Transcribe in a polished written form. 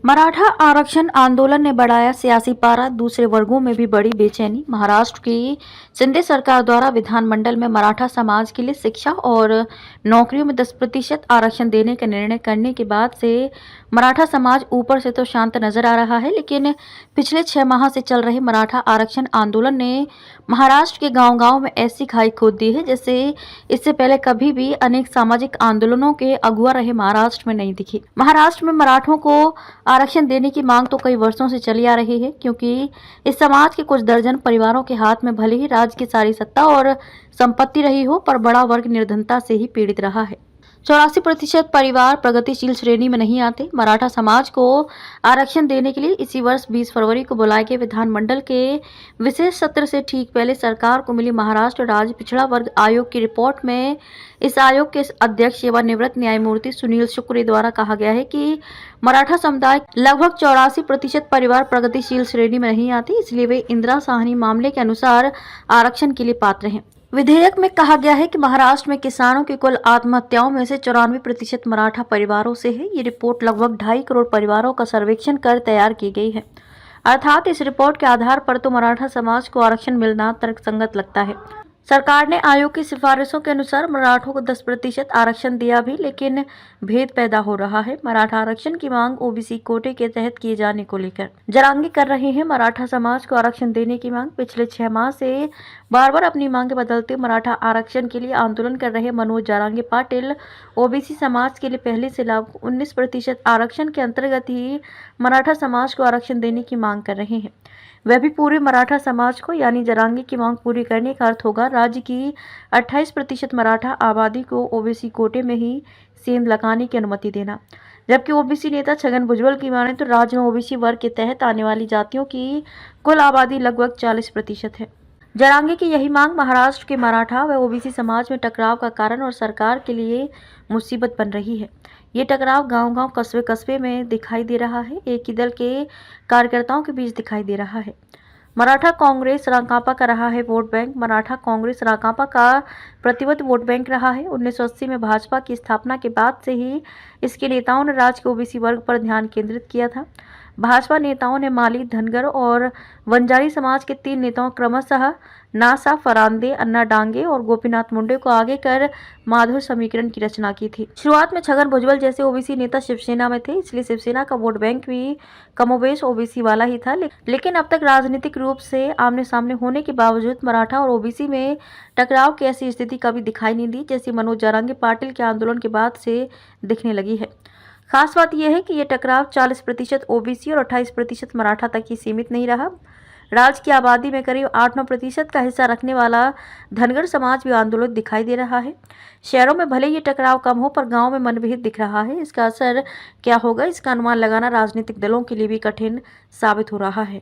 मराठा आरक्षण आंदोलन ने बढ़ाया सियासी पारा, दूसरे वर्गों में भी बड़ी बेचैनी। महाराष्ट्र की शिंदे सरकार द्वारा विधानमंडल में मराठा समाज के लिए शिक्षा और नौकरियों में 10% आरक्षण देने का निर्णय करने के बाद से मराठा समाज ऊपर से तो शांत नजर आ रहा है, लेकिन पिछले 6 माह से चल रहे मराठा आरक्षण आंदोलन ने महाराष्ट्र के गांव-गांव में ऐसी खाई खोद दी है जैसे इससे पहले कभी भी अनेक सामाजिक आंदोलनों के अगुआ रहे महाराष्ट्र में नहीं दिखी। महाराष्ट्र में मराठों को आरक्षण देने की मांग तो कई वर्षों से चली आ रही है, क्योंकि इस समाज के कुछ दर्जन परिवारों के हाथ में भले ही राज्य की सारी सत्ता और संपत्ति रही हो, पर बड़ा वर्ग निर्धनता से ही पीड़ित रहा है। 84% परिवार प्रगतिशील श्रेणी में नहीं आते। मराठा समाज को आरक्षण देने के लिए इसी वर्ष 20 फरवरी को बुलाए गए विधानमंडल के विशेष सत्र से ठीक पहले सरकार को मिली महाराष्ट्र राज्य पिछड़ा वर्ग आयोग की रिपोर्ट में इस आयोग के अध्यक्ष सेवानिवृत्त न्यायमूर्ति सुनील शुक्रे द्वारा कहा गया है कि मराठा समुदाय लगभग 84% परिवार प्रगतिशील श्रेणी में नहीं आते, इसलिए वे इंदिरा साहनी मामले के अनुसार आरक्षण के लिए पात्र हैं। विधेयक में कहा गया है कि महाराष्ट्र में किसानों की कुल आत्महत्याओं में से 94% मराठा परिवारों से है। ये रिपोर्ट लगभग 2.5 करोड़ परिवारों का सर्वेक्षण कर तैयार की गई है। अर्थात इस रिपोर्ट के आधार पर तो मराठा समाज को आरक्षण मिलना तर्कसंगत लगता है। सरकार ने आयोग की सिफारिशों के अनुसार मराठों को 10% आरक्षण दिया भी, लेकिन भेद पैदा हो रहा है। मराठा आरक्षण की मांग ओबीसी कोटे के तहत किए जाने को लेकर जरांगे कर रहे हैं। मराठा समाज को आरक्षण देने की मांग पिछले 6 माह से बार बार अपनी मांगे बदलते मराठा आरक्षण के लिए आंदोलन कर रहे मनोज जरांगे पाटिल ओबीसी समाज के लिए पहले से लागू 19% आरक्षण के अंतर्गत ही मराठा समाज को आरक्षण देने की मांग कर रहे हैं। वह भी पूरे मराठा समाज को, यानी जरांगे की मांग पूरी करने का अर्थ होगा राज्य की 28% मराठा आबादी को ओबीसी कोटे में ही सेंध लगाने की अनुमति देना। जबकि ओबीसी नेता छगन भुजबल की माने तो राज्य में ओबीसी वर्ग के तहत आने वाली जातियों की कुल आबादी लगभग 40% है। जरांगे की यही मांग महाराष्ट्र के मराठा व ओबीसी समाज में टकराव का कारण और सरकार के लिए मुसीबत बन रही है। ये टकराव गांव-गांव, कस्बे-कस्बे में दिखाई दे रहा है, एक ही दल के कार्यकर्ताओं के बीच दिखाई दे रहा है। मराठा कांग्रेस राकांपा का रहा है वोट बैंक। मराठा कांग्रेस राकांपा का प्रतिबद्ध वोट बैंक रहा है। 1980 में भाजपा की स्थापना के बाद से ही इसके नेताओं ने राज्य के ओबीसी वर्ग पर ध्यान केंद्रित किया था। भाजपा नेताओं ने माली, धनगर और वंजारी समाज के 3 नेताओं क्रमशः नासा फरांदे, अन्ना डांगे और गोपीनाथ मुंडे को आगे कर माधव समीकरण की रचना की थी। शुरुआत में छगन भुजबल जैसे ओबीसी नेता शिवसेना में थे, इसलिए शिवसेना का वोट बैंक भी कमोबेश ओबीसी वाला ही था। लेकिन अब तक राजनीतिक रूप से आमने सामने होने के बावजूद मराठा और ओबीसी में टकराव की ऐसी स्थिति कभी दिखाई नहीं दी, जैसी मनोज जरांगे पाटिल के आंदोलन के बाद से दिखने लगी है। खास बात यह है कि यह टकराव 40% ओबीसी और 28% मराठा तक ही सीमित नहीं रहा। राज्य की आबादी में करीब 8-9% का हिस्सा रखने वाला धनगर समाज भी आंदोलित दिखाई दे रहा है। शहरों में भले ये टकराव कम हो, पर गांव में मनभेद दिख रहा है। इसका असर क्या होगा, इसका अनुमान लगाना राजनीतिक दलों के लिए भी कठिन साबित हो रहा है।